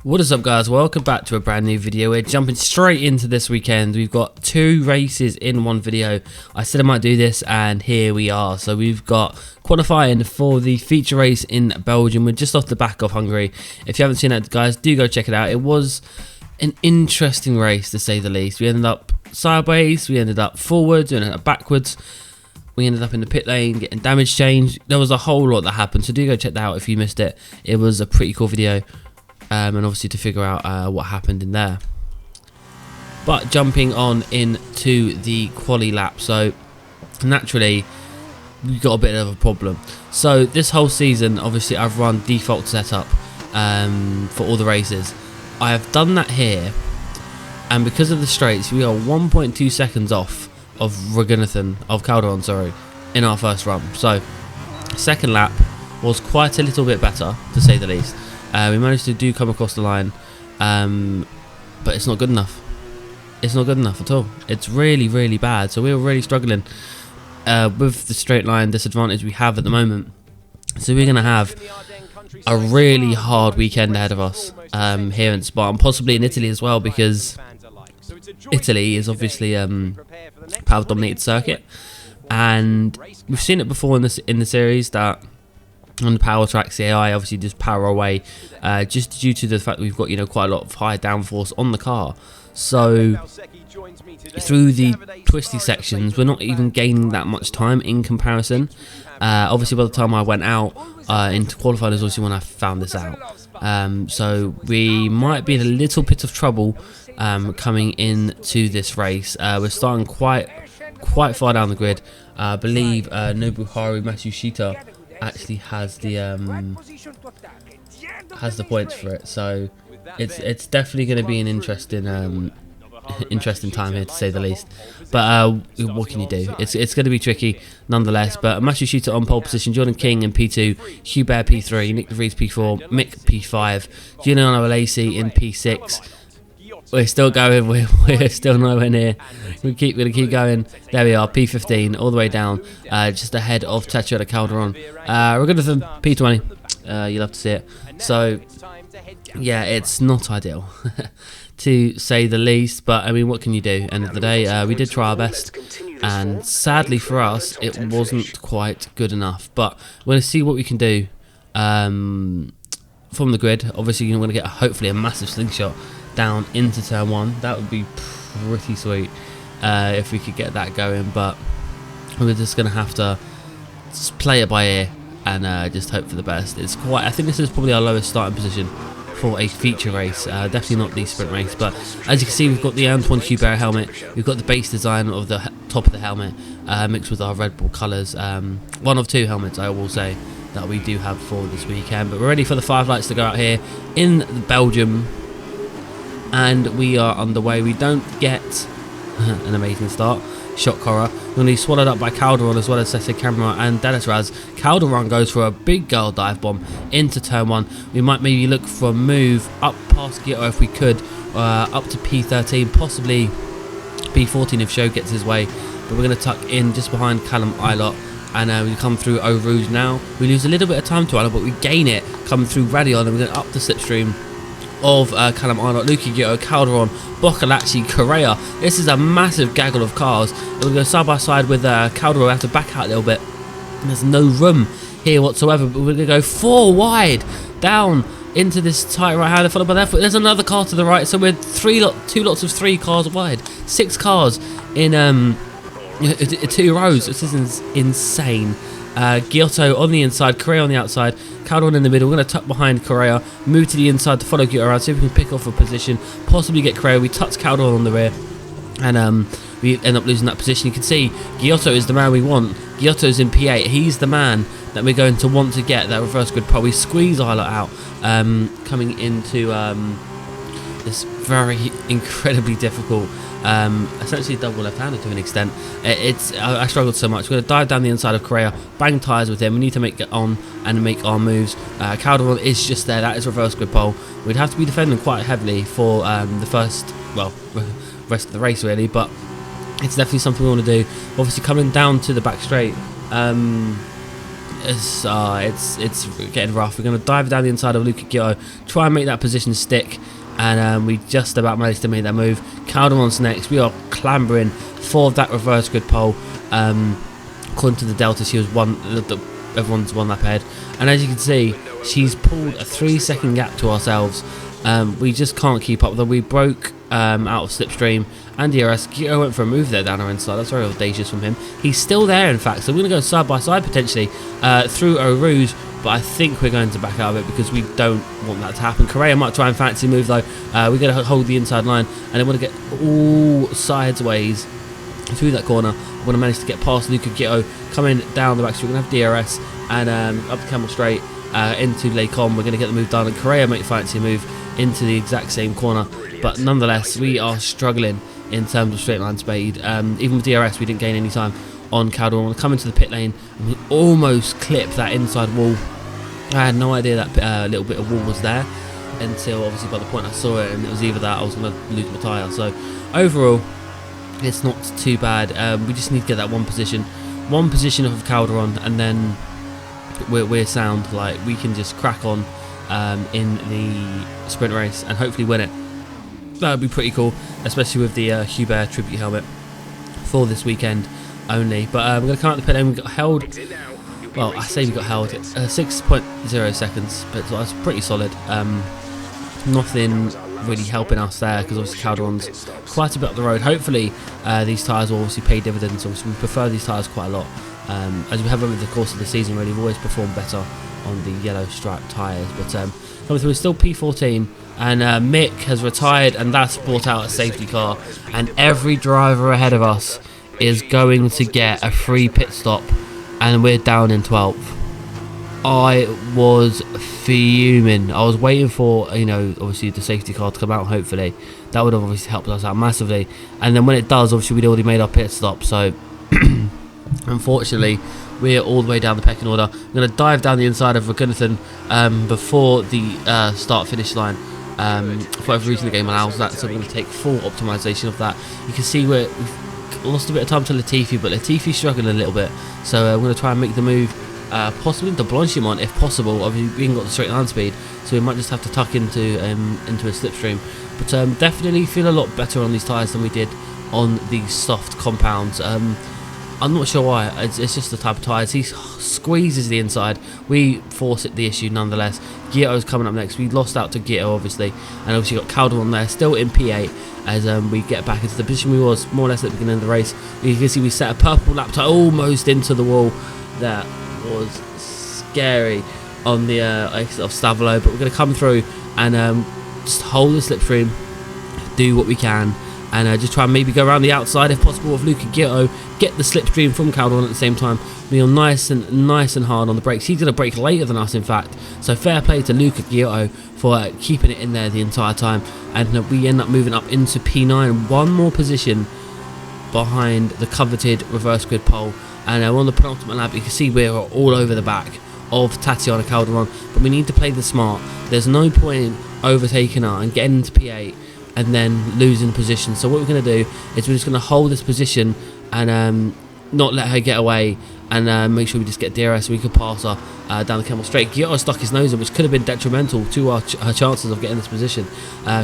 What is up, guys? Welcome back to a brand new video. We're jumping straight into this weekend. We've got 2 races in one video. I said I might do this and here we are. So we've got qualifying for the feature race in Belgium. We're just off the back of Hungary. If you haven't seen that, guys, do go check it out. It was an interesting race, to say the least. We ended up sideways, we ended up forwards, we ended up backwards. We ended up in the pit lane getting damage changed. There was a whole lot that happened, so do go check that out if you missed it. It was a pretty cool video. And obviously to figure out what happened in there. But jumping on into the quali lap, so naturally we've got a bit of a problem. So this whole season, obviously I've run default setup for all the races. I have done that here, and because of the straights, we are 1.2 seconds off of Calderon, sorry, in our first run. So second lap was quite a little bit better, to say the least. We managed to come across the line, but it's not good enough. It's not good enough at all. It's really, really bad. So we were really struggling with the straight line disadvantage we have at the moment. So we're going to have a really hard weekend ahead of us here in Spa, and possibly in Italy as well, because Italy is obviously power-dominated circuit, and we've seen it before in the series that on the power tracks, the AI obviously just power away, just due to the fact that we've got quite a lot of high downforce on the car. So through the twisty sections, we're not even gaining that much time in comparison. Obviously, by the time I went out into qualifying is obviously when I found this out. So we might be in a little bit of trouble coming into this race. We're starting quite far down the grid. I believe Nobuharu Matsushita actually has the points for it, so it's definitely going to be an interesting time here, to say the least. But what can you do? It's going to be tricky nonetheless. But Matsushita on pole position, Jordan King in P2, Hubert P3, Nick De Vries P4, Mick P5, Giuliano Alesi in P6. We're still going, we're still nowhere near. We're going to keep going. There we are, P15, all the way down, just ahead of Tachiola Calderon. We're good with them, P20, you'll have to see it. So, yeah, it's not ideal, to say the least, but I mean, what can you do? End of the day, we did try our best, and sadly for us, it wasn't quite good enough. But we're going to see what we can do from the grid. Obviously, you're going to get hopefully a massive slingshot down into turn 1. That would be pretty sweet if we could get that going, but we're just going to have to just play it by ear and just hope for the best. I think this is probably our lowest starting position for a feature race, definitely not the sprint race. But as you can see, we've got the Antoine Hubert helmet, we've got the base design of the top of the helmet mixed with our Red Bull colours. One of 2 helmets, I will say, that we do have for this weekend. But we're ready for the 5 lights to go out here in Belgium, and we are underway. We don't get an amazing start. Shock horror. We're going to be swallowed up by Calderon as well as Sese Camera and Delisraz. Calderon goes for a big girl dive bomb into turn 1. We might maybe look for a move up past Giotto if we could, up to P13, possibly P14 if Show gets his way. But we're going to tuck in just behind Callum Ilott, and we come through Eau Rouge now. We lose a little bit of time to Ilott, but we gain it coming through Radion, and we're going up the slipstream of Callum Ilott, Luki Giotto, Calderon, Boccolacci, Correa. This is a massive gaggle of cars. We're going to go side by side with Calderon. We have to back out a little bit. There's no room here whatsoever, but we're going to go 4 wide down into this tight right hand, followed by that. There's another car to the right, so we're 2 lots of 3 cars wide. 6 cars in 2 rows. This is insane. Giotto on the inside, Correa on the outside, Calderon in the middle. We're going to tuck behind Correa, move to the inside to follow Giotto around, see if we can pick off a position, possibly get Correa. We touch Calderon on the rear, and we end up losing that position. You can see Giotto is the man we want. Giotto's in P8. He's the man that we're going to want to get that reverse grid pole. We squeeze Ilott out, coming into this very incredibly difficult, essentially double left-hander to an extent. I struggled so much. We're going to dive down the inside of Correa, bang tyres with him. We need to make it on and make our moves. Calderon is just there. That is reverse grid pole. We'd have to be defending quite heavily for the rest of the race really, but it's definitely something we want to do. Obviously coming down to the back straight, it's getting rough. We're going to dive down the inside of Luca Ghiotto, try and make that position stick, and we just about managed to make that move. Calderon's next. We are clambering for that reverse grid pole. According to the Delta, she was everyone's one lap ahead, and as you can see, she's pulled a 3-second gap to ourselves. We just can't keep up with her. We broke out of slipstream and DRS. Ghiotto went for a move there down our inside. That's very audacious from him. He's still there, in fact, so we're going to go side by side potentially through Eau Rouge, but I think we're going to back out of it because we don't want that to happen. Correa might try and fancy move though. We're going to hold the inside line, and then want to get all sideways through that corner. We're going to manage to get past Luca Ghiotto, coming down the back street. We're going to have DRS and up the Camel Straight into Les Combes. We're going to get the move done, and Correa might fancy a move into the exact same corner, but nonetheless we are struggling in terms of straight line speed. Even with DRS we didn't gain any time on Calderon. We'll come into the pit lane and we almost clipped that inside wall. I had no idea that little bit of wall was there until obviously by the point I saw it, and it was either that I was going to lose my tyre. So overall it's not too bad. We just need to get that one position off of Calderon, and then we're sound. Like, we can just crack on in the sprint race and hopefully win it. That would be pretty cool, especially with the Hubert tribute helmet for this weekend only. But we're going to come out the pit lane. We got held, well, I say we got held 6.0 seconds, but that's pretty solid. Nothing really helping us there because obviously Calderon's quite a bit up the road. Hopefully these tyres will obviously pay dividends. Obviously we prefer these tyres quite a lot, as we have over the course of the season. Really, we've always performed better on the yellow striped tyres. But coming through, we're still P14, and Mick has retired, and that's brought out a safety car, and every driver ahead of us is going to get a free pit stop, and we're down in 12th. I was fuming. I was waiting for, obviously the safety car to come out. Hopefully that would have obviously helped us out massively, and then when it does, obviously we'd already made our pit stop. So unfortunately we're all the way down the pecking order. I'm going to dive down the inside of Ragunathan before the start finish line. For every reason the game allows that, so we're going to take full optimization of that. You can see we've lost a bit of time to Latifi, but Latifi's struggling a little bit, so we're going to try and make the move possibly into Blanchimont if possible. Obviously we ain't got the straight line speed, so we might just have to tuck into a slipstream, but definitely feel a lot better on these tyres than we did on these soft compounds. I'm not sure why. It's just the type of tyres. He squeezes the inside. We force it the issue nonetheless. Ghiotto's coming up next. We lost out to Ghiotto obviously, and obviously got Calderon there, still in P8 as we get back into the position we was more or less at the beginning of the race. You can see we set a purple lap tie almost into the wall. That was scary on the exit of Stavolo, but we're going to come through and just hold the slipstream, do what we can, and just try and maybe go around the outside if possible with Luca Ghiotto, get the slipstream from Calderon at the same time. We are nice and hard on the brakes. He's going to brake later than us, in fact, so fair play to Luca Ghiotto for keeping it in there the entire time, and we end up moving up into P9, one more position behind the coveted reverse grid pole. And on the penultimate lap, you can see we're all over the back of Tatiana Calderon, but we need to play the smart. There's no point overtaking her and getting into P8 and then losing position. So what we're going to do is we're just going to hold this position and not let her get away, and make sure we just get DRS so we can pass her down the Camel Straight. Ghiotto stuck his nose in, which could have been detrimental to her chances of getting this position.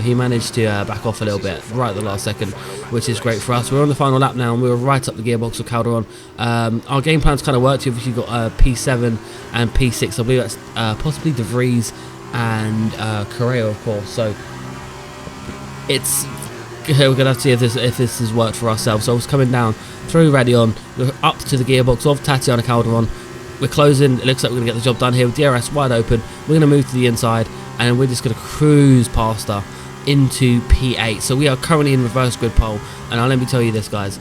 He managed to back off a little bit right at the last second, which is great for us. We're on the final lap now, and we were right up the gearbox of Calderon. Our game plan's kind of worked. We've actually got P7 and P6. I believe that's possibly De Vries and Correa, of course. So we're gonna have to see if this has worked for ourselves. So I was coming down through Radion, up to the gearbox of Tatiana Calderon. We're closing. It looks like we're gonna get the job done here with DRS wide open. We're gonna move to the inside, and we're just gonna cruise past her into P8. So we are currently in reverse grid pole, and let me tell you this, guys,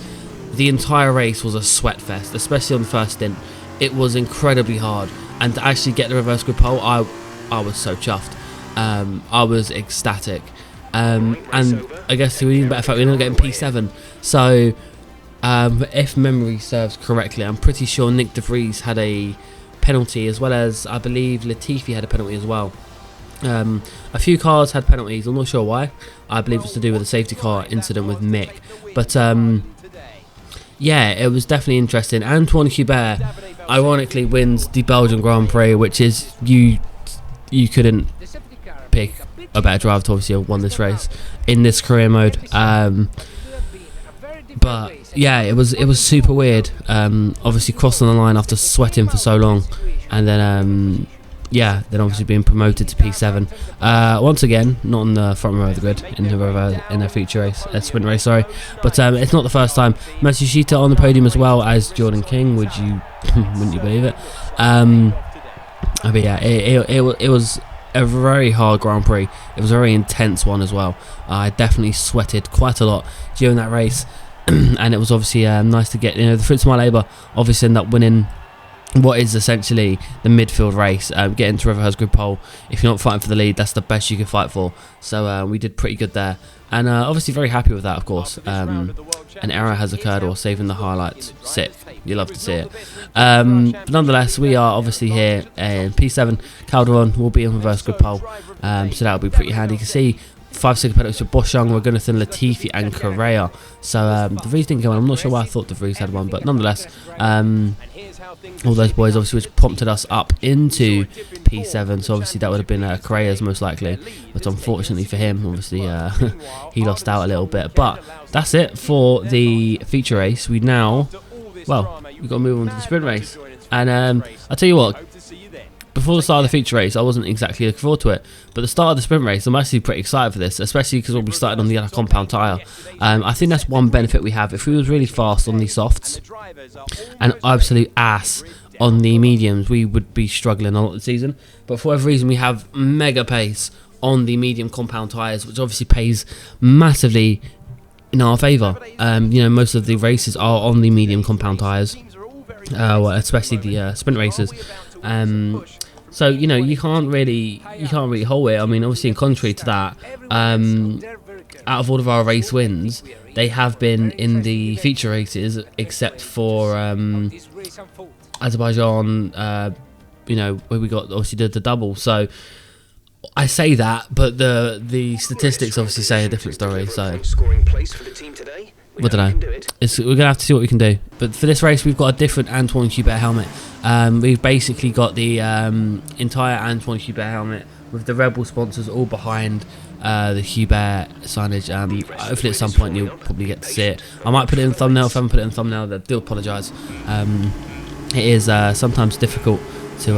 the entire race was a sweat fest, especially on the first stint. It was incredibly hard, and to actually get the reverse grid pole, I was so chuffed. I was ecstatic. And I guess to an even better fact, we're not getting P7. So if memory serves correctly, I'm pretty sure Nick De Vries had a penalty, as well as I believe Latifi had a penalty as well. A few cars had penalties. I'm not sure why. I believe it's to do with the safety car incident with Mick. But yeah, it was definitely interesting. Antoine Hubert, ironically wins the Belgian Grand Prix, which is you couldn't pick a better driver to obviously have won this race in this career mode. But yeah, it was super weird. Obviously crossing the line after sweating for so long, and then then obviously being promoted to P7. Once again, not on the front row of the grid in a feature race, a sprint race, sorry. But it's not the first time. Matsushita on the podium as well as Jordan King. Wouldn't you believe it? But yeah, it was a very hard Grand Prix. It was a very intense one as well. I definitely sweated quite a lot during that race, and it was obviously nice to get the fruits of my labour. Obviously, end up winning what is essentially the midfield race, getting to Riverhurst grid pole. If you're not fighting for the lead, that's the best you can fight for. So we did pretty good there, and obviously very happy with that, of course. An error has occurred, or saving the highlights. Sick, you love to see it. But nonetheless, we are obviously here in P7. Calderon will be on reverse grid pole, so that'll be pretty handy. You can see 5-second penalties for Boschung, Ragunathan, Latifi and Correa. So De Vries didn't go on. I'm not sure why I thought De Vries had one, but nonetheless, all those boys obviously, which prompted us up into P7. So obviously that would have been Correa's most likely, but unfortunately for him, obviously he lost out a little bit. But that's it for the feature race. We've got to move on to the sprint race. And I'll tell you what, before the start of the feature race, I wasn't exactly looking forward to it. But the start of the sprint race, I'm actually pretty excited for this, especially because we'll be starting on the other compound tyre. I think that's one benefit we have. If we was really fast on the softs and absolute ass on the mediums, we would be struggling a lot this season. But for whatever reason, we have mega pace on the medium compound tyres, which obviously pays massively in our favour. Most of the races are on the medium compound tyres, especially the sprint races. So you can't really hold it. I mean, obviously, in contrary to that, out of all of our race wins, they have been in the feature races, except for Azerbaijan. Where we got obviously the double. So I say that, but the statistics obviously say a different story. So I don't know. We're going to have to see what we can do. But for this race, we've got a different Antoine Hubert helmet. We've basically got the entire Antoine Hubert helmet with the Rebel sponsors all behind the Hubert signage. Hopefully at some point you'll probably get to see it. I might put it in thumbnail. If I haven't put it in thumbnail, I do apologise. It is sometimes difficult to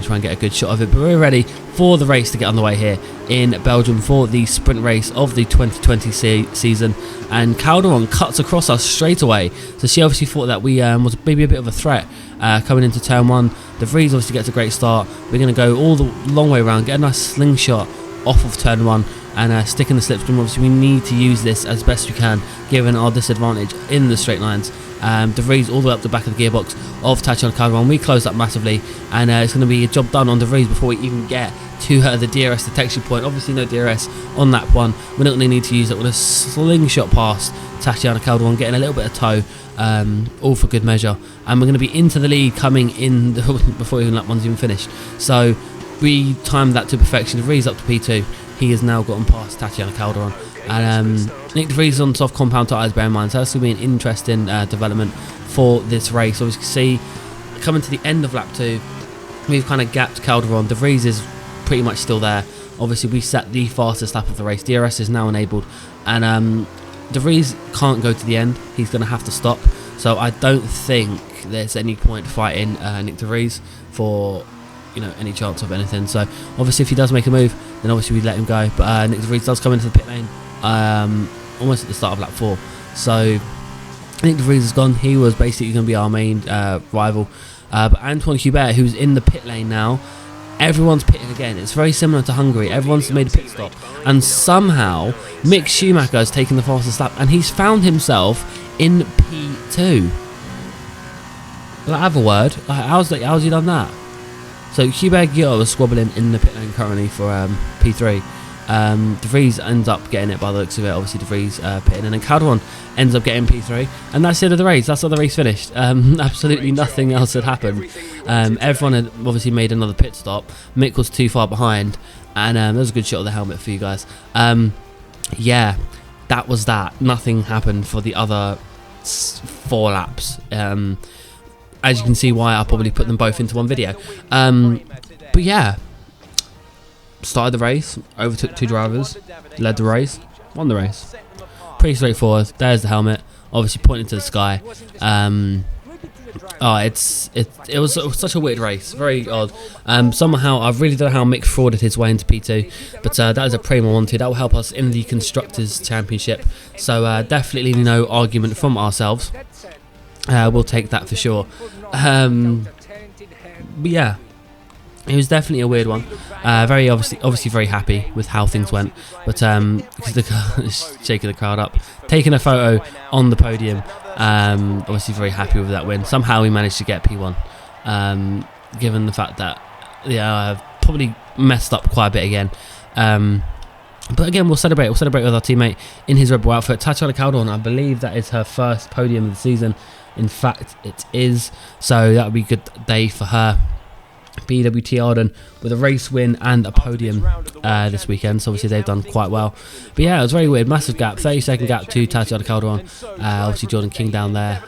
try and get a good shot of it, but we're ready for the race to get underway here in Belgium for the sprint race of the 2020 season. And Calderon cuts across us straight away, so she obviously thought that we was maybe a bit of a threat coming into turn one. De Vries obviously gets a great start. We're going to go all the long way around, get a nice slingshot off of turn one and stick in the slipstream. Obviously we need to use this as best we can given our disadvantage in the straight lines. De Vries all the way up the back of the gearbox of Tatiana Calderon. We close up massively, and it's going to be a job done on De Vries before we even get to the DRS detection point. Obviously no DRS on that one. We're not going to need to use it with a slingshot past Tatiana Calderon, getting a little bit of tow, all for good measure. And we're going to be into the lead coming in before even lap one's even finished. So we timed that to perfection. De Vries up to P2. He has now gotten past Tatiana Calderon. And Nick De Vries on soft compound tyres, bear in mind. So that's going to be an interesting development for this race. Obviously, see, coming to the end of lap 2, we've kind of gapped Calderon. De Vries is pretty much still there. Obviously, we set the fastest lap of the race. DRS is now enabled. And De Vries can't go to the end. He's going to have to stop. So I don't think there's any point fighting Nick De Vries for any chance of anything. So obviously, if he does make a move, then obviously we let him go. But Nick De Vries does come into the pit lane almost at the start of lap 4. So Nick De Vries is gone. He was basically going to be our main rival. But Antoine Hubert, who's in the pit lane now, everyone's pitting again. It's very similar to Hungary. Everyone's made a pit stop, and somehow Mick Schumacher has taken the fastest lap, and he's found himself in P2. Will I have a word? How's he done that? So Hubert Guillot was squabbling in the pit lane currently for P3. De Vries ends up getting it by the looks of it. Obviously De Vries pitting, and then Calderon ends up getting P3, and that's the end of the race. That's how the race finished. Absolutely nothing else had happened. Everyone had obviously made another pit stop. Mick was too far behind, and there was a good shot of the helmet for you guys. Yeah, that was that. Nothing happened for the other 4 laps. as you can see why I probably put them both into one video. But yeah, started the race, overtook 2 drivers, led the race, won the race. Pretty straightforward. There's the helmet, obviously pointing to the sky. It was such a weird race, very odd. Somehow I really don't know how Mick frauded his way into P2, but that is a Primo 1-2. That will help us in the Constructors' Championship. So definitely no argument from ourselves. We'll take that for sure. But yeah, it was definitely a weird one. Very obviously very happy with how things went, but because the shaking the crowd up, taking a photo on the podium. Obviously very happy with that win. Somehow we managed to get P1, given the fact that I've probably messed up quite a bit again. But again, we'll celebrate with our teammate in his Red Bull outfit. Tatiana Caldon, I believe that is her first podium of the season. In fact, it is. So that would be a good day for her. BWT Arden with a race win and a podium this weekend, so obviously they've done quite well. But yeah, it was very weird, massive gap, 30-second gap to Tatiana Calderon, obviously Jordan King down there.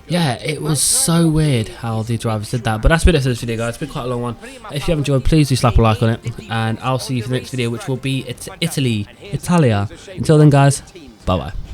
Yeah, it was so weird how the drivers did that. But that's been it for this video, guys. It's been quite a long one. If you have enjoyed, please do slap a like on it, and I'll see you for the next video, which will be Italia. Until then, guys, bye bye.